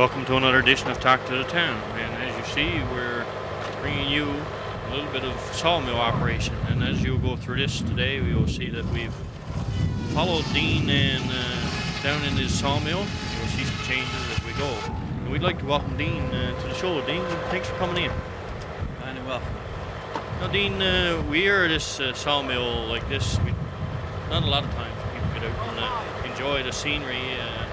Welcome to another edition of Talk to the Town. And as you see, we're bringing you a little bit of sawmill operation. And as you'll go through this today, we will see that we've followed Dean and down in his sawmill. You'll see some changes as we go. And we'd like to welcome Dean to the show. Dean, thanks for coming in. Kind of welcome. Now, Dean, we are at this sawmill like this. Not a lot of times people get out and enjoy the scenery and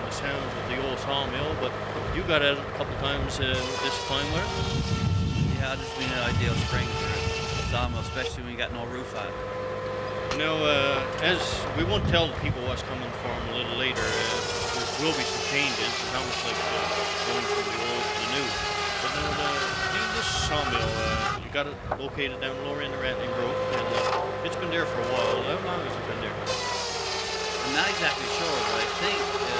the sounds of the old sawmill, but you got out a couple times this fine weather. Yeah, it's been an ideal spring for a sawmill, especially when you got no roof on it. You know, as we won't tell the people what's coming for them a little later, there will be some changes. It's almost like going from the old to the new. But now, this sawmill, you got it located down lower in the Rattling Brook, and it's been there for a while. How long has it been there? I'm not exactly sure, but I think this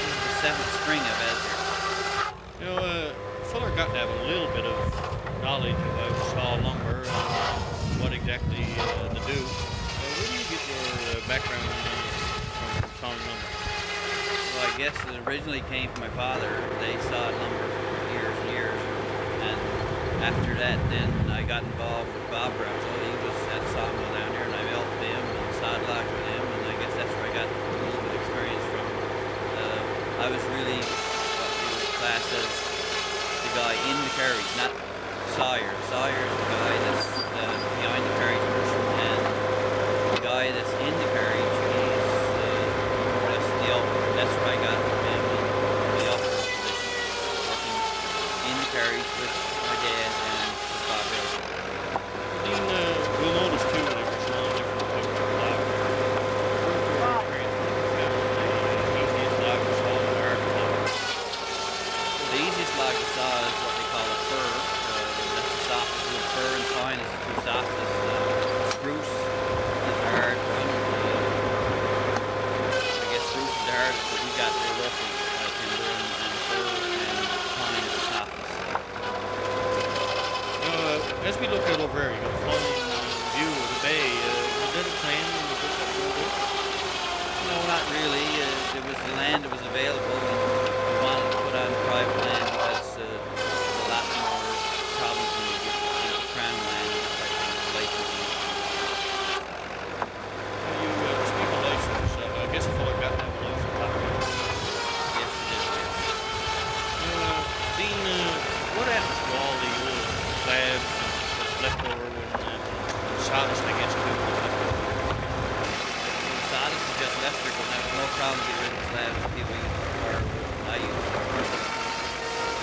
is the 7th spring I've had here. You know, a feller got to have a little bit of knowledge about saw lumber and what exactly to do. Where do you get your background from sawing lumber? Well, I guess it originally came from my father. They sawed lumber for years and years. And after that, then I got involved with Bob Rowsell. He was at the sawmill down there, and I helped him and sawed logs with him. And I guess that's where I got a little bit of experience from. I was really what you would class as the guy in the carriage, not Sawyer. Sawyer is the guy that's behind the carriage person, and the guy that's in the carriage is more or less the elder. That's where I got from him in the elder position, working in the carriage with my dad and with Bob Rowsell. Dean, you'll notice too that there's a lot of different types of logs. The easiest log to saw is what they call a fir. That's the softest wood. Fir and pine is the two softest. Spruce is the hard one. I guess spruce is the hardest, but we got there local timber, and fir and pine is the softest. As we look out over here, you got a fine view of the bay. Was that a plan when you took that over? No, not really. It was the land that was available, and we wanted to put on private land because there's a lot more problems when you get into crown land and that type of licensing. You speak of license. I guess a fellow got to have a license. Yes, it is. Yes. Dean, what happens to all the old slabs left over when sawdust, I guess, too? Sawdust is just electrical, and I have no problem getting rid of the slabs that people use, or I use.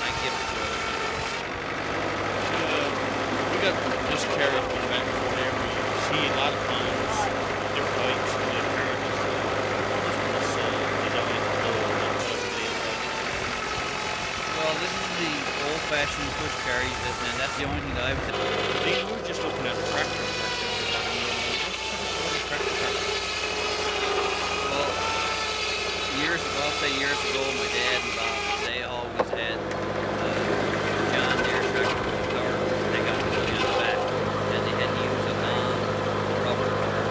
I give it to other people. We got this carriage going back and forth there. We see a lot of times different heights and the carriages. This designed for Well, this is the old-fashioned push carriage, and that's the only thing that I've done. Dean, we were just looking at the tractor. Well, I'll say years ago, my dad and Bob, they always had John Deere tractor with power. They got the wheel on the back, and they had to use a non-rubber or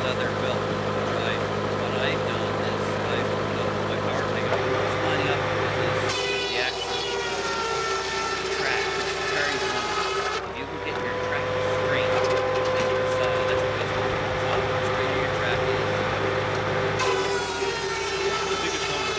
leather belt to drive. What I've done is I've put up my power pickup. What's lining up is the actual track, which carries the numbers. If you can get your track straight, and your saw, that's the best way. The straighter your track is. The biggest number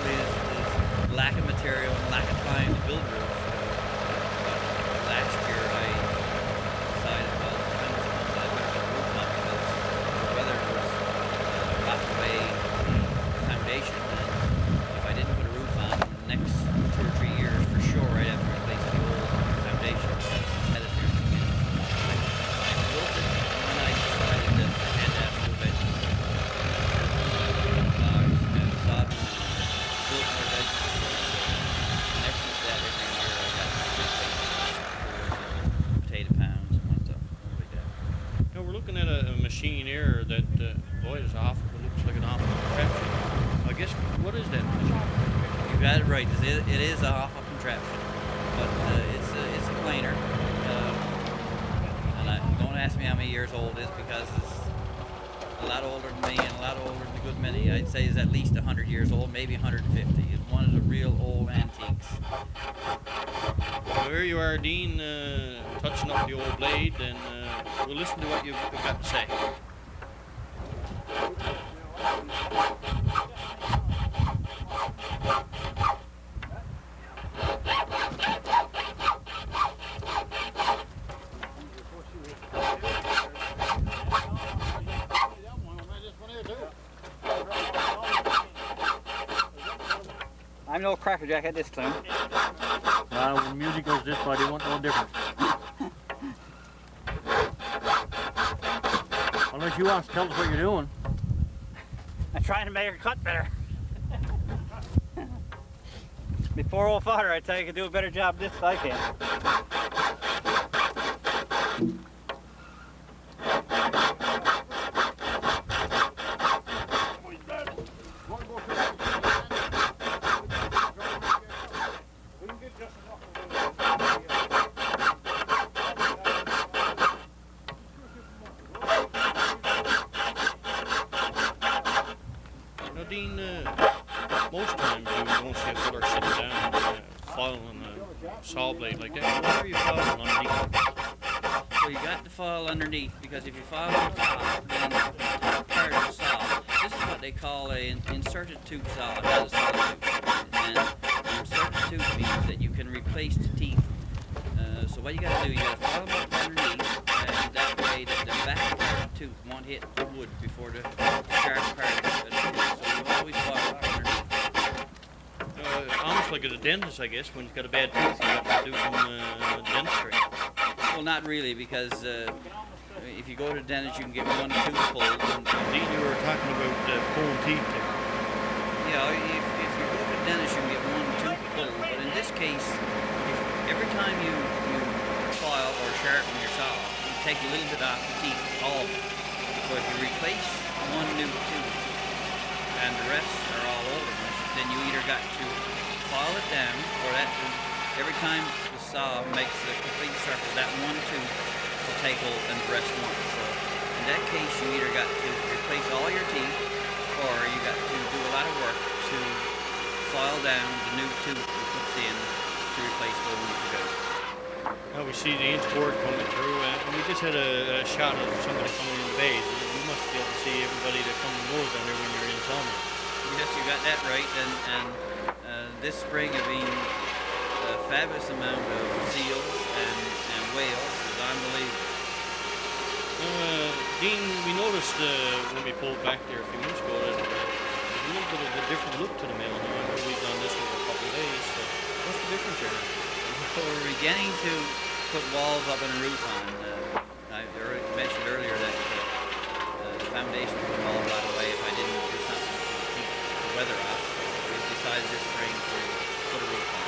is lack of material and lack of time to build roofs. But last year I decided, well, the time was come that I better put a roof on because the weather was rotting away the foundation. And if I didn't put a roof on in the next 2 or 3 years, for sure I'd have to replace the old foundation. Had it there again. I built it, and then I decided that I had to have to do vegetables. Sod built more vegetables. And ever since that, every year I got to replace potato pounds and one stuff like that. Now we're looking at a machine here that, boy, is awful. It looks like an awful contraption. I guess, what is that machine? You got it right. It is a awful contraption, but it's a planer. And don't ask me how many years old it is because it's a lot older than me and a lot older than a good many. I'd say it's at least 100 years old, maybe 150. It's one of the real old antiques. So here you are, Dean, touching up the old blade, and we'll listen to what you've got to say. I'm no crackerjack at this tune. When music goes this way, they want no different. Unless you want to tell us what you're doing. I'm trying to make her cut better. My poor old father, I tell you, could do a better job this than I can. Dean, most times you don't see a filler sitting down filing a saw blade like that. Why are you filing underneath? So you got to file underneath because if you file on top, then part of the saw. This is what they call an inserted tooth saw, not a saw tooth. And an inserted tooth means that you can replace the teeth. So what you got to do, you got to file them up underneath, and that way that the back part of the tooth won't hit the wood before the sharp part of the tooth. So you always file up underneath. Almost like at a dentist, I guess. When you've got a bad tooth, you have to do some dentistry. Well, not really, because if you go to the dentist, you can get one tooth pulled. Dean, you were talking about pulling teeth there. Yeah, if you go to the dentist, you can get one tooth pulled. But in this case, every time you file or sharpen your saw, you take a little bit off the teeth, all of it. So if you replace one new tooth and the rest are all old ones, then you either got to file it down, or that every time the saw makes the complete circle, that one tooth will take hold and the rest won't. So in that case, you either got to replace all your teeth, or you got to do a lot of work to file down the new tooth you put in to replace the ones you got. Now we see the inch board coming through, and we just had a shot of somebody coming in the bays. You must be able to see everybody that comes and goes down there when you're in Sawmill. Yes, you got that right, and this spring has been a fabulous amount of seals and whales. It's unbelievable. Dean, we noticed when we pulled back there a few minutes ago that there's a little bit of a different look to the mill now. I know we've done this for a couple of days, so what's the difference here? So we're beginning to put walls up and a roof on. I mentioned earlier that the foundation would fall right away if I didn't do something to keep the weather off. So we decided this spring to put a roof on.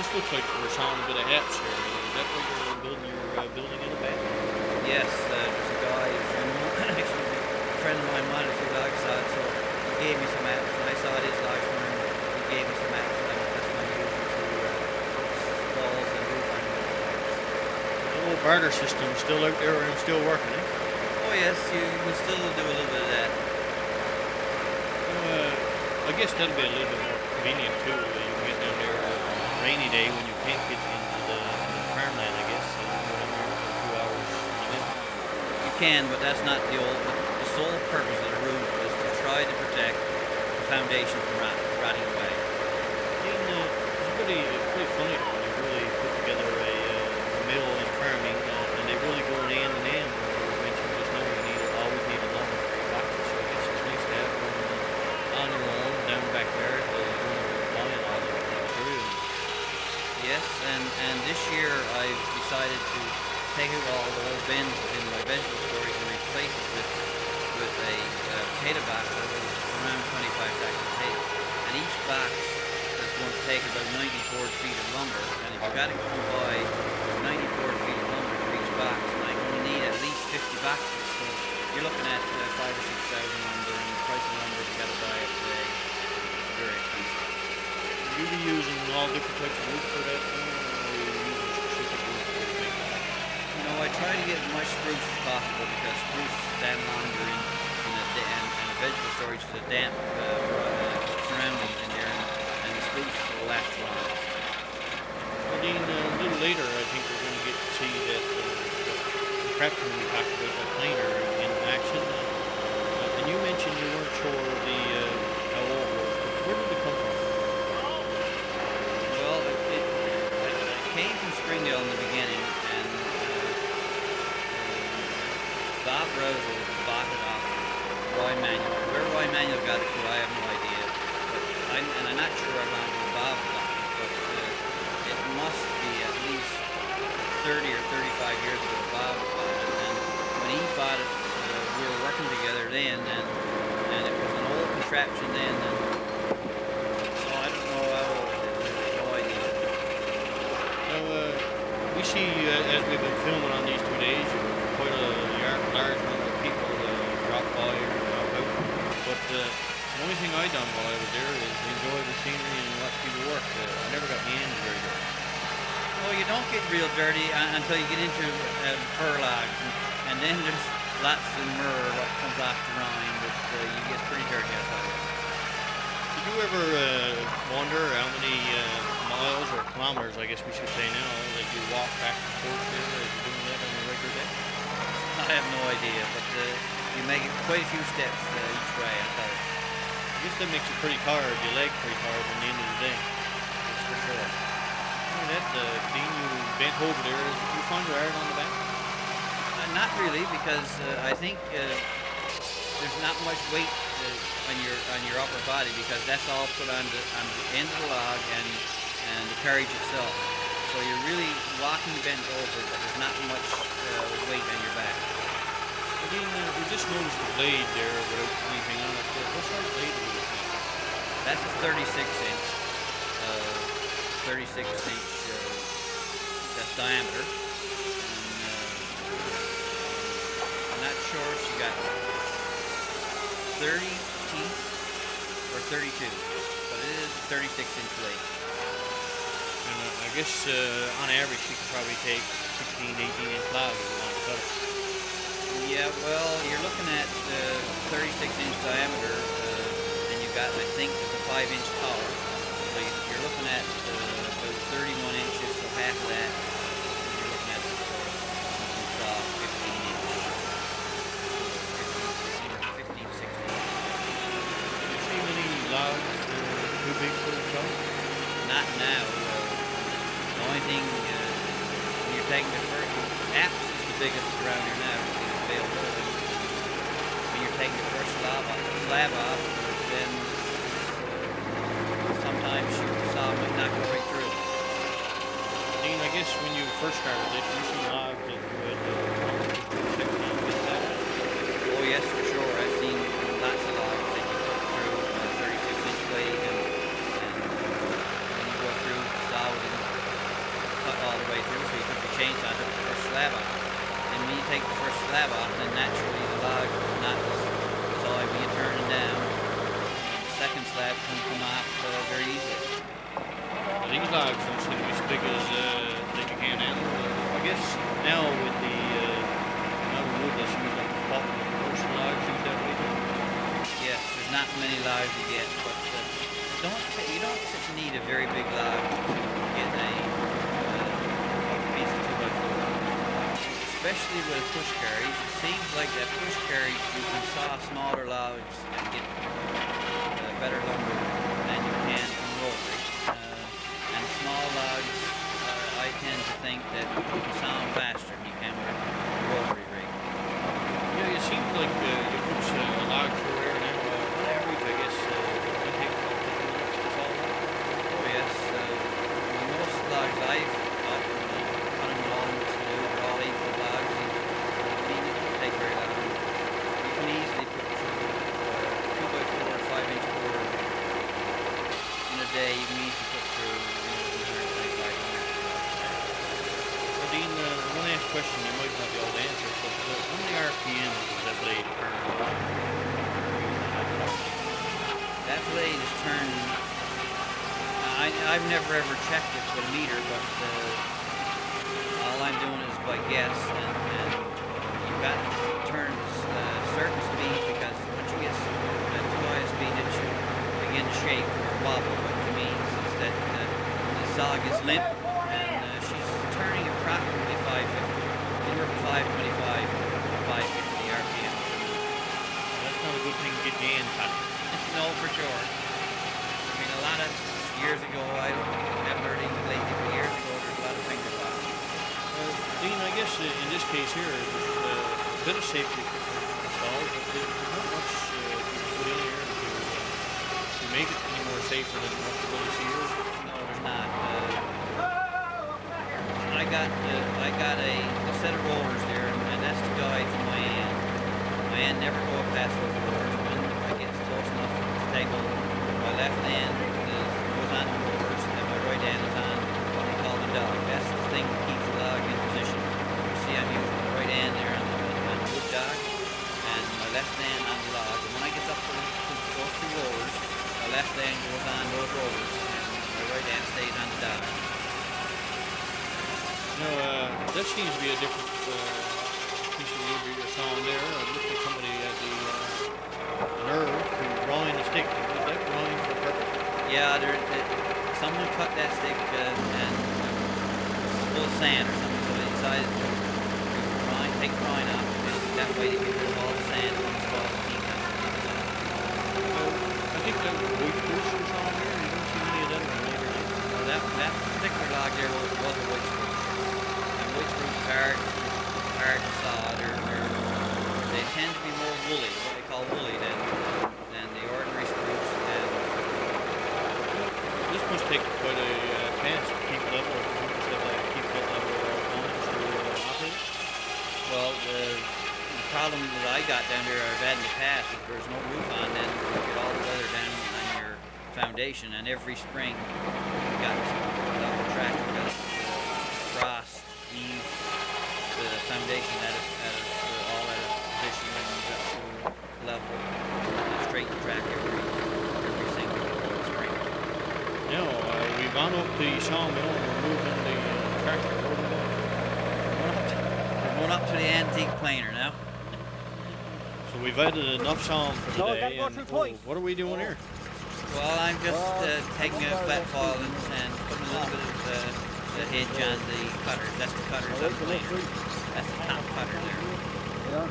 This looks like we're sawing a bit of hats here. Is that what you're building in the back? Yes, there's a guy, actually a friend of mine wanted some dog sod, so he gave me some mats, and I saw his dogs one, and he gave me some mats, and that's what I used to walls and roof on. The old barter system still out there and still working, eh? Oh yes, you can still do a little bit of that. I guess that'll be a little bit more convenient too. You can get down there on a rainy day when you can't get into the farmland, I guess. You can go down there for 2 hours. You can, but that's not the sole purpose of the roof is to try to protect the foundation from rotting away. Dean, it's pretty funny though when you really put together a mill in farming, and they really go hand in hand. You mentioned just now you always need a lumber for your boxes, so I guess it's nice to have one on your own down back there. Buying all the material. Yes, and this year I've decided to take out all the old bins in my vegetable storage and replace it with a potato box that was around 25 sacks of potatoes. And each box is going to take about 90 board feet of lumber. And if you've got to go and buy 90 board feet of lumber for each box, and I'm going to need at least 50 boxes. So you're looking at 5,000 or 6,000 lumber, and the price of lumber you got to buy it today is very expensive. Will you be using all different types of wood for that, or are you using specific wood for to make that? You know, I try to get as much spruce as possible because spruce stands longer in a vegetable storage is a damp surroundings in there, and the spruce will last longer. Well, Dean, a little later, I think we're going to get to see that the tractor we talked about, the planer, in action. And you mentioned you weren't sure how old it was, but where did it come from? Well, it came from Springdale in the beginning, and Bob Rowsell bought it off Roy Manuel. Where Roy Manuel got it to, I have no idea. But I'm not sure how long Bob got it, but it must be at least 30 or 35 years ago Bob bought it. And when he bought it, we were working together then, and it was an old contraption then, and so I don't know how old it is. I have no idea. Now, we see, as we've been filming on these 2 days, quite a large number of people drop by or drop out. But the only thing I done while I was there is enjoy the scenery and watch people work. I never got my hands very dirty. Well, you don't get real dirty until you get into fur logs, and then there's lots of myrrh what comes off the rind, but you get pretty dirty outside of it. Did you ever wonder how many miles or kilometers, I guess we should say now, that you walk back and forth there as you're doing that on a regular day? I have no idea, but you make it quite a few steps each way, I tell you. I guess that makes you pretty tired, your legs pretty tired at the end of the day. That's for sure. That, Dean, you bent over there, did you find it hard on the back? Not really, because I think there's not much weight on your upper body, because that's all put on the end of the log and the carriage itself. So you're really walking bent over, but there's not much weight on your back. Dean, we just noticed the blade there without anything on it. What sort of blade are you looking at? That's a 36-inch. 36-inch that's diameter. And I'm not sure if she got 30 teeth or 32, but it is a 36-inch blade. And I guess on average she could probably take 16, 18-inch logs if you want to cut it. Yeah, well, you're looking at 36-inch diameter, and you've got, I think, a 5-inch collar. So you're looking at about 31 inches, so half of that, you're looking at something 15 to 16. Do you see many logs too big for the job? Not now. The only thing, when you're taking the first, apps is the biggest around here now. Availability. When you're taking the first slab off, then sometimes your saw might not go right through. Dean, I guess when you first started it, you see logs that would 16 get that. Oh yes, for sure. I've seen lots of logs that you put through a 36-inch blade, and when you go through, the saw wouldn't cut all the way through, so you put the chainsaw to the first slab off. And when you take the first slab off, then naturally the log will not solid when you turn it down. The second slab can come off very easily. These logs don't seem to be as big as that you can handle. I guess now with the amount of wood that's used on the top of the first logs, use that way too. Yes, there's not many logs to get, but you don't need a very big log to get a piece of 2x4. Especially with a push carriage. It seems like that push carriage you can saw smaller logs and get better lumber than you can from rotary. And small logs, I tend to think that you can saw them faster than you can with a rotary rig. Yeah, it seems like you put a log through there now. On average, I guess it takes about 15 minutes to saw them. Oh yes, most logs I've got, cut them along to do, they're all 8-foot logs, and it doesn't take very long. You can easily put through 2x4 or 5-inch core in a day. You can easily put through 125 Well, Dean, one last question. You might not be able to answer, but how many RPMs does that blade turn? That blade is turned. I've never ever checked it with a meter, but all I'm doing is by guess, and you've got to turn certain speed, because once you get too high a speed, it should begin to shake or wobble. What it means is that the saw gets limp, and she's turning approximately 550, anywhere from 525 to 550 RPM. That's not a good thing to get your hand cut. No, for sure. I mean, a lot of years ago, I haven't heard anything lately, but years ago, there's a lot of finger pops. Dean, I guess in this case here, there's a bit of safety installed, but there's not much you can put in here to make it any more safer than what you really see here. No, there's not. I got a set of rollers there, and that's the guide for my hand. My hand never go up past those rollers. When I get close enough to take hold, my left hand goes on the rollers, and my right hand is on what they call the dog. That's the thing that keeps the log in position. You see, I'm using my right hand there on the wood dog, and my left hand on the log. And when I get up to those two rollers, my left hand goes on those rollers, and my right hand stays on the dog. That seems to be a different piece of wood you're sawing there. It looks like somebody had the nerve to grind a stick. Was that grind for purpose? Yeah, someone cut that stick and full of sand or something, so they decided to take the brine off, and that way they get rid of all the sand and install the teeth on it. I think that was wood spruce you're sawing here. You don't see many of them around here. Well, that particular log there was a wood spruce. And wood spruce is hard to saw. They tend to be more woolly, what they call woolly, than the ordinary spruce. And This must take quite a chance to keep level, keep that level to operate. well, the problem that I got down there, I've had in the past, is there's no roof on, then you get all the weather down on your foundation, and every spring you got level track, you got frost, eave the foundation all at a position, and you got to level, straighten the track every single spring. Now, we've gone up the sawmill and we're moving the tractor. Where are we going? We're going up to the antique planer now. So we've added enough sawing for No, today. gotta go through twice. What are we doing here? Well, I'm just taking a flat file and putting a little bit of the hinge on the cutter. That's the cutters on the planer. That's the top cutter there. Now,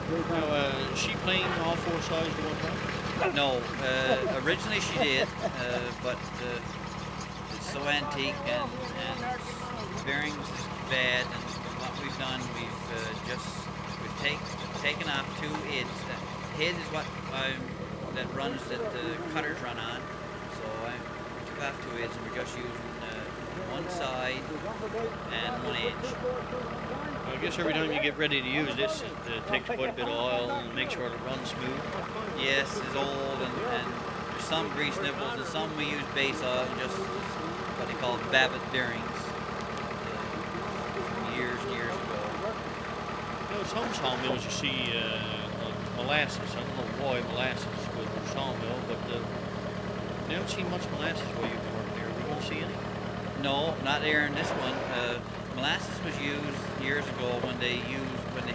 she playing all four sides at one time? No, originally she did, but it's so antique and the bearings is bad. And what we've done, we've taken off two heads. That head is what that the cutters run on. So I took off two heads, and we're just using one side and 1 inch. I guess every time you get ready to use this, it takes quite a bit of oil and make sure it runs smooth. Yes, it's old, and there's some grease nibbles, and some we use base oil, just what they call Babbitt bearings, years and years ago. You know, some sawmills you see like molasses. I don't know why molasses with a sawmill, but I haven't seen much molasses while you've been working here. We don't see any. No, not there in this one. Molasses was used years ago when they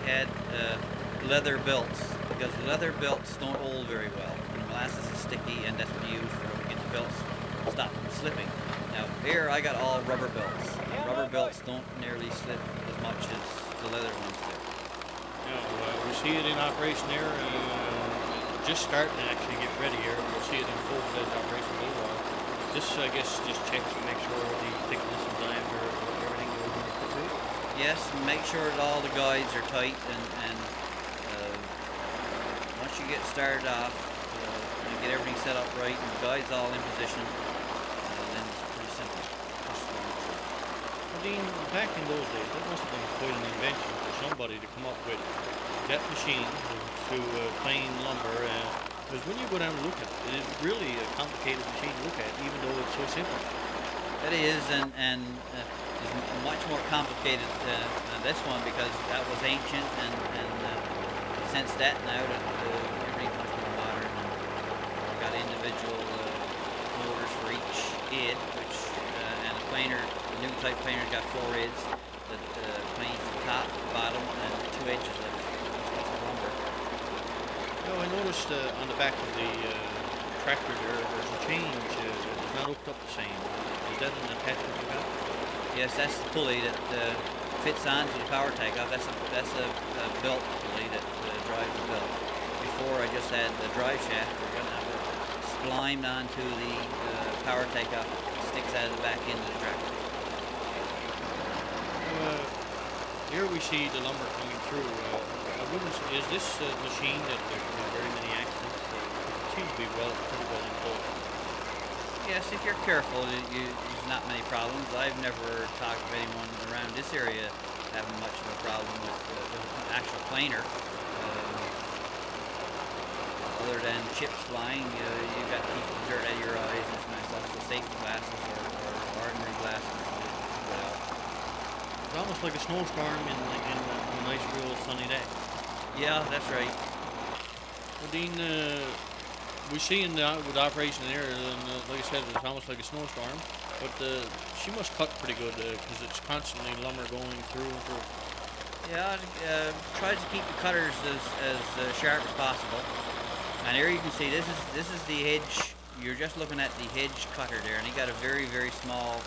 had leather belts, because the leather belts don't hold very well. And the molasses is sticky, and that's what you use to get the belts to stop from slipping. Now here I got all rubber belts. And rubber belts don't nearly slip as much as the leather ones do. No, we see it in operation there. just starting to actually get ready here. We'll see it in full-fledged operation in a little while. This, I guess, just checks to make sure the thickness and diameter of everything goes in the foot. Yes, make sure that all the guides are tight, and once you get started off, you get everything set up right and the guides all in position, then it's pretty simple. Well, Dean, back in those days, that must have been quite an invention for somebody to come up with that machine to plane lumber. Because when you go down and look at it, it's really a complicated machine to look at, even though it's so simple. It is, and is much more complicated than this one because that was ancient, and since that now that everything's much more modern, and we've got individual motors for each id, which and a planer, the new type planer's got 4 ids that planes the top, the bottom, and 2 edges of lumber. No, I noticed on the back of the tractor there's a change. It's not hooked up the same. Is that an attachment you got? Yes, that's the pulley that fits onto the power takeoff. That's a belt pulley that drives the belt. Before I just had the drive shaft. We're going to have it splimed onto the power takeoff. Sticks out of the back end of the tractor. Here we see the lumber coming through. Is this machine that there's very many accidents? It seems to be pretty well enclosed. Yes, if you're careful, there's not many problems. I've never talked to anyone around this area having much of a problem with the actual planer. Other than chips flying, you've got to keep the dirt out of your eyes and stuff, so safety glasses or ordinary glasses. It's almost like a snowstorm in a nice, real sunny day. Yeah, that's right. Well, Dean, we see with operation there, and like I said, it's almost like a snowstorm, but she must cut pretty good because it's constantly lumber going through and through. Yeah, tries to keep the cutters as sharp as possible. And here you can see this is the hedge. You're just looking at the hedge cutter there, and he got a very, very small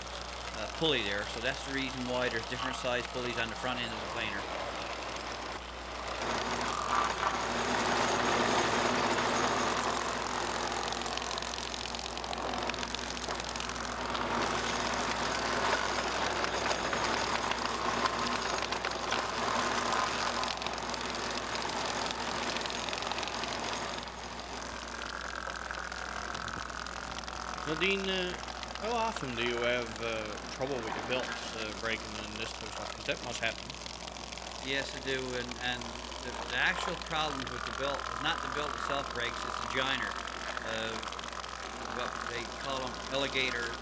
pulley there, so that's the reason why there's different size pulleys on the front end of the planer. Now, Dean, how often do you have trouble with your belts breaking and this type of stuff? 'Cause that must happen. Yes, I do, and the actual problem with the belt is not the belt itself breaks, it's the joiner. What they call them alligator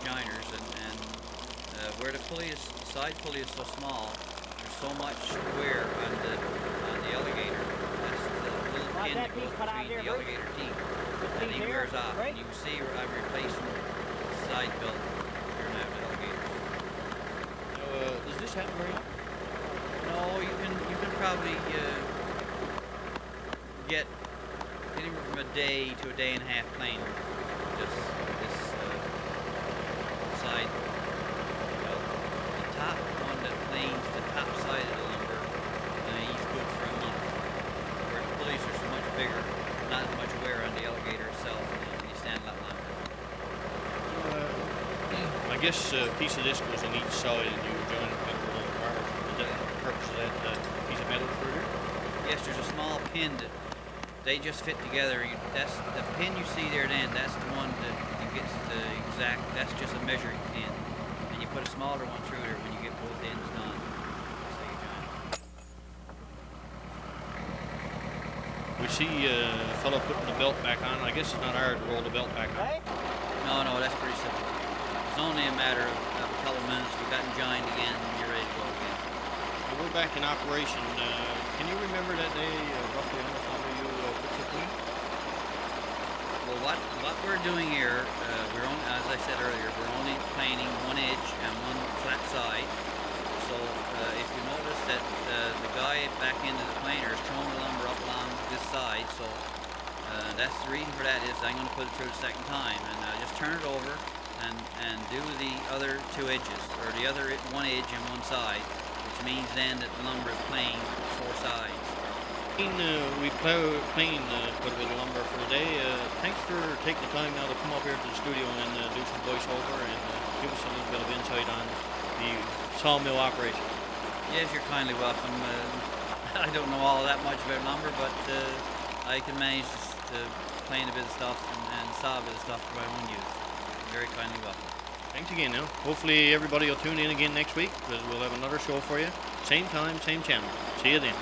joiners, and where the side pulley is so small, there's so much wear on the alligator. That's the little pin that goes between the alligator teeth. And he wears off, and you can see I'm replacing the side belt here now with alligators. Now, does this happen very often? No, you can probably get anywhere from a day to a day and a half plane. This side belt. The top one that planes the top side of the lumber, he's good for a month. Where the pulleys are so much bigger, not as much wear on the alligator itself, and you stand a lot longer. I guess a piece of this goes on each side and you join it with a little bar. Is that the purpose of that piece of metal through here? Yes, there's a small pin that they just fit together. That's the pin you see there then, that's the one that you get the exact, that's just a measuring pin. And you put a smaller one through there when you get both ends done. We see a fellow putting the belt back on. I guess it's not hard to roll the belt back on. No, that's pretty simple. It's only a matter of a couple of minutes. We've gotten joined again, and you're ready to go again. Well, we're back in operation. Can you remember that day, roughly how much longer you put your clean? Well, what we're doing here, we're only, as I said earlier, we're only planing one edge and one flat side. So if you notice that the guy back into the planer is throwing the lumber up along this side, so that's the reason for that is I'm going to put it through the second time, and just turn it over and do the other 2 edges, or the other one edge and one side, which means then that the lumber is playing 4 sides. We planed quite a bit of lumber for today. Thanks for taking the time now to come up here to the studio and do some voiceover and give us a little bit of insight on the sawmill operation. Yes, you're kindly welcome. I don't know all that much about lumber, but I can manage to plane a bit of stuff and saw a bit of stuff for my own use. Very kindly welcome. Thanks again now. Hopefully everybody will tune in again next week because we'll have another show for you. Same time, same channel. See you then.